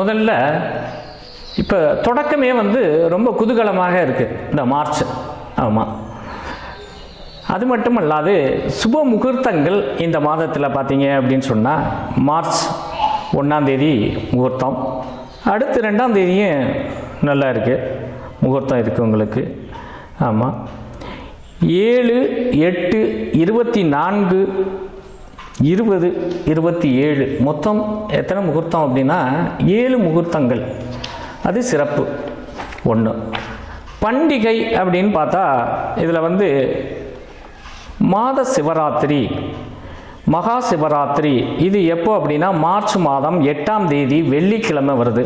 முதல்ல இப்போ தொடக்கமே வந்து ரொம்ப குதூகலமாக இருக்குது இந்த மார்ச். ஆமாம், அது மட்டும் அல்லாது சுப முகூர்த்தங்கள் இந்த மாதத்தில் பார்த்தீங்க அப்படின்னு சொன்னால் மார்ச் 1ஆம் தேதி முகூர்த்தம், அடுத்து 2ஆம் தேதியும் நல்லா இருக்குது முகூர்த்தம் இருக்குது உங்களுக்கு. ஆமாம், 7, 8, 24, 20, 27 மொத்தம் எத்தனை முகூர்த்தம் அப்படின்னா 7 முகூர்த்தங்கள். அது சிறப்பு. ஒன்று பண்டிகை அப்படின்னு பார்த்தா இதில் வந்து மாத சிவராத்திரி, மகா சிவராத்திரி இது எப்போ அப்படின்னா மார்ச் மாதம் 8ஆம் தேதி வெள்ளிக்கிழமை வருது.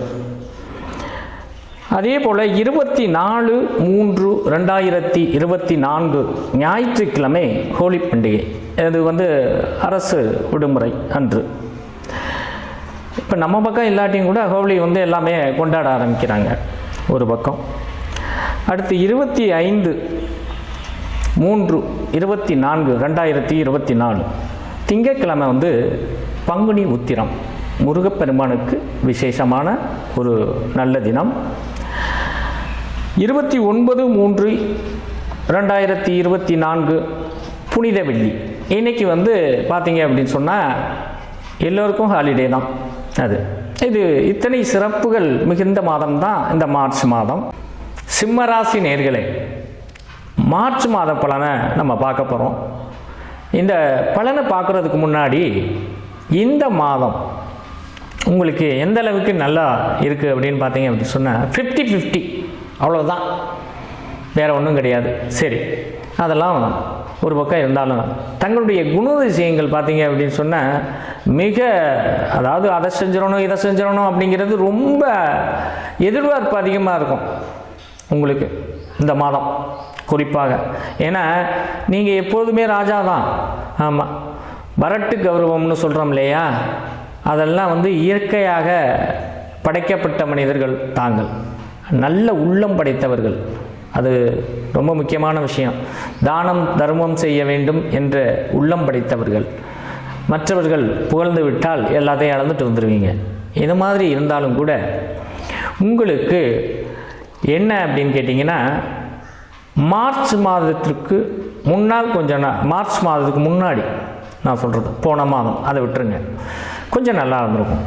அதே போல் 24/3/2024 ஞாயிற்றுக்கிழமை ஹோலி பண்டிகை. இது வந்து அரசு விடுமுறை அன்று. இப்போ நம்ம பக்கம் இல்லாட்டியும் கூட ஹோலி வந்து எல்லாமே கொண்டாட ஆரம்பிக்கிறாங்க ஒரு பக்கம். அடுத்து 25/3/2024 திங்கட்கிழமை வந்து பங்குனி உத்திரம், முருகப்பெருமானுக்கு விசேஷமான ஒரு நல்ல தினம். 29/3/2024 புனித வெள்ளி. இன்னைக்கு வந்து பார்த்தீங்க அப்படின்னு சொன்னால் எல்லோருக்கும் ஹாலிடே தான். இது இத்தனை சிறப்புகள் மிகுந்த மாதம் தான் இந்த மார்ச் மாதம். சிம்மராசி நேயர்களே, மார்ச் மாத பலனை நம்ம பார்க்க போகிறோம். இந்த பலனை பார்க்குறதுக்கு முன்னாடி இந்த மாதம் உங்களுக்கு எந்த அளவுக்கு நல்லா இருக்குது அப்படின்னு பார்த்தீங்க அப்படின்னு சொன்னால் 50-50 அவ்வளோதான், வேறு ஒன்றும் கிடையாது. சரி, அதெல்லாம் ஒரு பக்கம் இருந்தாலும் தங்களுடைய குணாதிசயங்கள் பார்த்தீங்க அப்படின்னு சொன்னால் மிக, அதாவது அதை செஞ்சிடணும் இதை செஞ்சிடணும் அப்படிங்கிறது ரொம்ப எதிர்பார்ப்பு அதிகமாக இருக்கும் உங்களுக்கு இந்த மாதம் குறிப்பாக. ஏன்னா நீங்கள் எப்போதுமே ராஜா தான். ஆமாம், வரட்டு கௌரவம்னு சொல்கிறோம் இல்லையா, அதெல்லாம் வந்து இயற்கையாக படைக்கப்பட்ட மனிதர்கள் தாங்கள், நல்ல உள்ளம் படைத்தவர்கள். அது ரொம்ப முக்கியமான விஷயம். தானம் தர்மம் செய்ய வேண்டும் என்ற உள்ளம் படைத்தவர்கள். மற்றவர்கள் புகழ்ந்து விட்டால் எல்லாத்தையும் இழந்துட்டு வந்துடுவீங்க. இது மாதிரி இருந்தாலும் கூட உங்களுக்கு என்ன அப்படின்னு கேட்டிங்கன்னா, மார்ச் மாதத்திற்கு முன்னால் கொஞ்சம் மார்ச் மாதத்துக்கு முன்னாடி நான் சொல்கிறது போன மாதம் அதை விட்டுருங்க, கொஞ்சம் நல்லா இருந்திருக்கும்.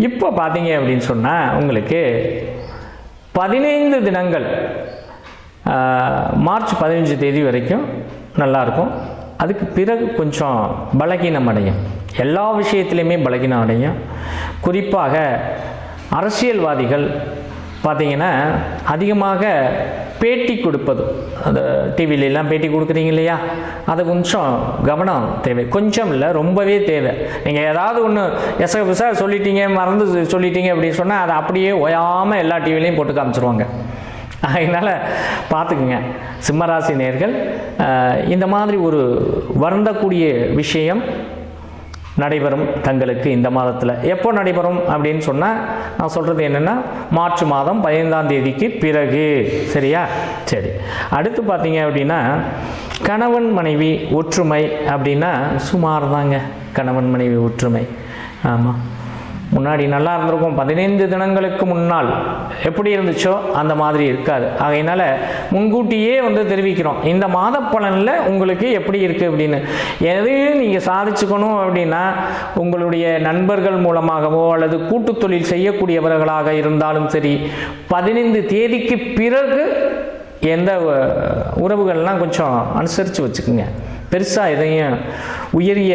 இப்போ பார்த்தீங்க அப்படின்னு சொன்னால் உங்களுக்கு 15 தினங்கள் மார்ச் 15 தேதி வரைக்கும் நல்லாயிருக்கும். அதுக்கு பிறகு கொஞ்சம் பலகீனம் அடையும், எல்லா விஷயத்துலையுமே பலகீனம் அடையும். குறிப்பாக அரசியல்வாதிகள் பார்த்தீங்கன்னா அதிகமாக பேட்டி கொடுப்பது, அந்த டிவிலெலாம் பேட்டி கொடுக்குறீங்க இல்லையா, அது கொஞ்சம் கவனம் தேவை. கொஞ்சம் இல்லை, ரொம்பவே தேவை. நீங்கள் ஏதாவது ஒன்று எசக சொல்லிட்டீங்க, மறந்து சொல்லிட்டீங்க அப்படின்னு சொன்னால் அதை அப்படியே ஓயாமல் எல்லா டிவிலையும் போட்டு காமிச்சிருவாங்க. அதனால் பார்த்துக்குங்க சிம்மராசி நேயர்கள். இந்த மாதிரி ஒரு வருந்தக்கூடிய விஷயம் நடைபெறும் தங்களுக்கு இந்த மாதத்தில். எப்போ நடைபெறும் அப்படின்னு சொன்னால் நான் சொல்கிறது என்னென்னா மார்ச் மாதம் 15ஆம் தேதிக்கு பிறகு. சரியா? சரி, அடுத்து பார்த்தீங்க அப்படின்னா கணவன் மனைவி ஒற்றுமை அப்படின்னா சுமார் தாங்க. கணவன் மனைவி ஒற்றுமை, ஆமாம், முன்னாடி நல்லா இருந்திருக்கும். 15 தினங்களுக்கு முன்னால் எப்படி இருந்துச்சோ அந்த மாதிரி இருக்காது. ஆகையினால முன்கூட்டியே வந்து தெரிவிக்கிறோம் இந்த மாத பலனில் உங்களுக்கு எப்படி இருக்குது அப்படின்னு. எதையும் நீங்கள் சாதிச்சுக்கணும் அப்படின்னா உங்களுடைய நண்பர்கள் மூலமாகவோ அல்லது கூட்டு தொழில் செய்யக்கூடியவர்களாக இருந்தாலும் சரி, 15 தேதிக்கு பிறகு எந்த உறவுகள்லாம் கொஞ்சம் அனுசரித்து வச்சுக்கோங்க. பெருசாக எதையும் உயரிய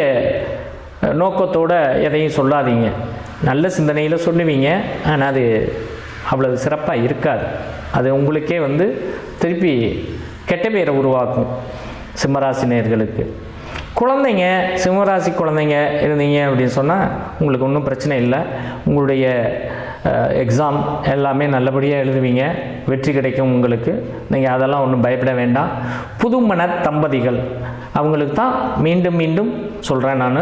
நோக்கத்தோடு எதையும் சொல்லாதீங்க. நல்ல சிந்தனையில் சொல்லுவீங்க, ஆனால் அது அவ்வளவு சிறப்பாக இருக்காது. அது உங்களுக்கே வந்து திருப்பி கெட்ட பேரை உருவாக்கும். சிம்மராசி நேயர்களுக்கு குழந்தைங்க, சிம்மராசி குழந்தைங்க இருந்தீங்க அப்படின்னு சொன்னால் உங்களுக்கு ஒன்றும் பிரச்சனை இல்லை. உங்களுடைய எக்ஸாம் எல்லாமே நல்லபடியாக எழுதுவீங்க, வெற்றி கிடைக்கும் உங்களுக்கு. நீங்கள் அதெல்லாம் ஒன்றும் பயப்பட வேண்டாம். புதுமண தம்பதிகள் அவங்களுக்கு தான் மீண்டும் மீண்டும் சொல்கிறேன் நான்,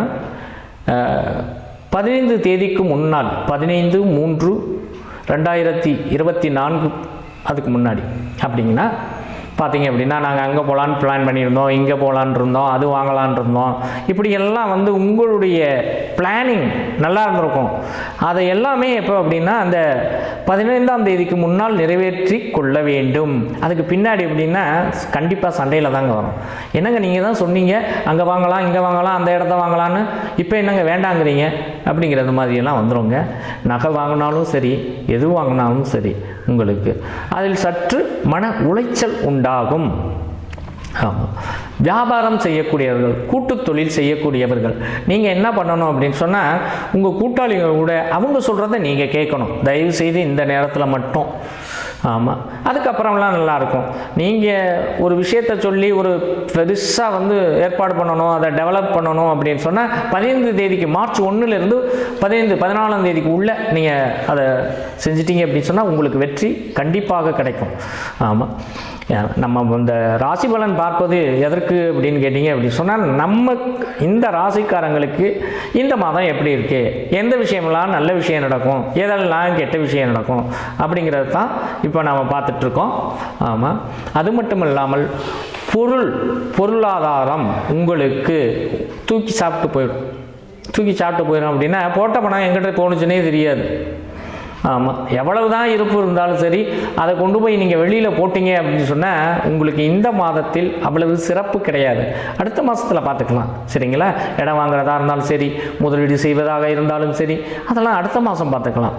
15 தேதிக்கு முன்னால் 15/3/2024 அதுக்கு முன்னாடி அப்படிங்கன்னா பார்த்தீங்க அப்படின்னா நாங்கள் அங்கே போகலான்னு பிளான் பண்ணியிருந்தோம், இங்கே போகலான் இருந்தோம், அது வாங்கலான் இருந்தோம், இப்படியெல்லாம் வந்து உங்களுடைய பிளானிங் நல்லா இருந்திருக்கும். அதை எல்லாமே எப்போ அப்படின்னா அந்த 15ஆம் தேதிக்கு முன்னால் நிறைவேற்றி கொள்ள வேண்டும். அதுக்கு பின்னாடி எப்படின்னா கண்டிப்பாக சண்டையில் தாங்க வரும். என்னங்க நீங்கள் தான் சொன்னீங்க அங்கே வாங்கலாம், இங்கே வாங்கலாம், அந்த இடத்த வாங்கலான்னு, இப்போ என்னங்க வேண்டாங்கிறீங்க அப்படிங்கிறது மாதிரியெல்லாம் வந்துடுங்க. நகை வாங்கினாலும் சரி, எது வாங்கினாலும் சரி, உங்களுக்கு அதில் சற்று மன உளைச்சல் உண்டாகும். ஆமாம். வியாபாரம் செய்யக்கூடியவர்கள், கூட்டு தொழில் செய்யக்கூடியவர்கள், நீங்கள் என்ன பண்ணணும் அப்படின்னு சொன்னால் உங்கள் கூட்டாளிகள் கூட அவங்க சொல்கிறத நீங்கள் கேட்கணும். தயவு செய்து இந்த நேரத்தில் மட்டும். ஆமாம். அதுக்கப்புறம்லாம் நல்லாயிருக்கும். நீங்கள் ஒரு விஷயத்தை சொல்லி ஒரு பெருசாக வந்து ஏற்பாடு பண்ணணும், அதை டெவலப் பண்ணணும் அப்படின்னு சொன்னால் 15 தேதிக்கு மார்ச் 1லேருந்து 14ஆம் தேதிக்கு உள்ளே நீங்கள் அதை செஞ்சிட்டிங்க அப்படின்னு சொன்னால் உங்களுக்கு வெற்றி கண்டிப்பாக கிடைக்கும். ஆமாம். நம்ம இந்த ராசி பலன் பார்ப்பது எதற்கு அப்படின்னு கேட்டிங்க அப்படின்னு சொன்னால் நம்ம இந்த ராசிக்காரங்களுக்கு இந்த மாதம் எப்படி இருக்குது, எந்த விஷயமெல்லாம் நல்ல விஷயம் நடக்கும், எதெல்லாம் கெட்ட விஷயம் நடக்கும் அப்படிங்கிறது தான் இப்போ நாம் பார்த்துட்ருக்கோம். ஆமாம். அது மட்டும் இல்லாமல் பொருளாதாரம் உங்களுக்கு தூக்கி சாப்பிட்டு போயிடும் அப்படின்னா போட்ட பணம் எங்கிட்ட போணுச்சுன்னே தெரியாது. ஆமாம். எவ்வளவு தான் இருப்பு இருந்தாலும் சரி, அதை கொண்டு போய் நீங்கள் வெளியில் போட்டிங்க அப்படின்னு சொன்னால் உங்களுக்கு இந்த மாதத்தில் அவ்வளவு சிறப்பு கிடையாது. அடுத்த மாதத்தில் பார்த்துக்கலாம். சரிங்களா? இடம் வாங்குறதா இருந்தாலும் சரி, முதலீடு செய்வதாக இருந்தாலும் சரி, அதெல்லாம் அடுத்த மாதம் பார்த்துக்கலாம்.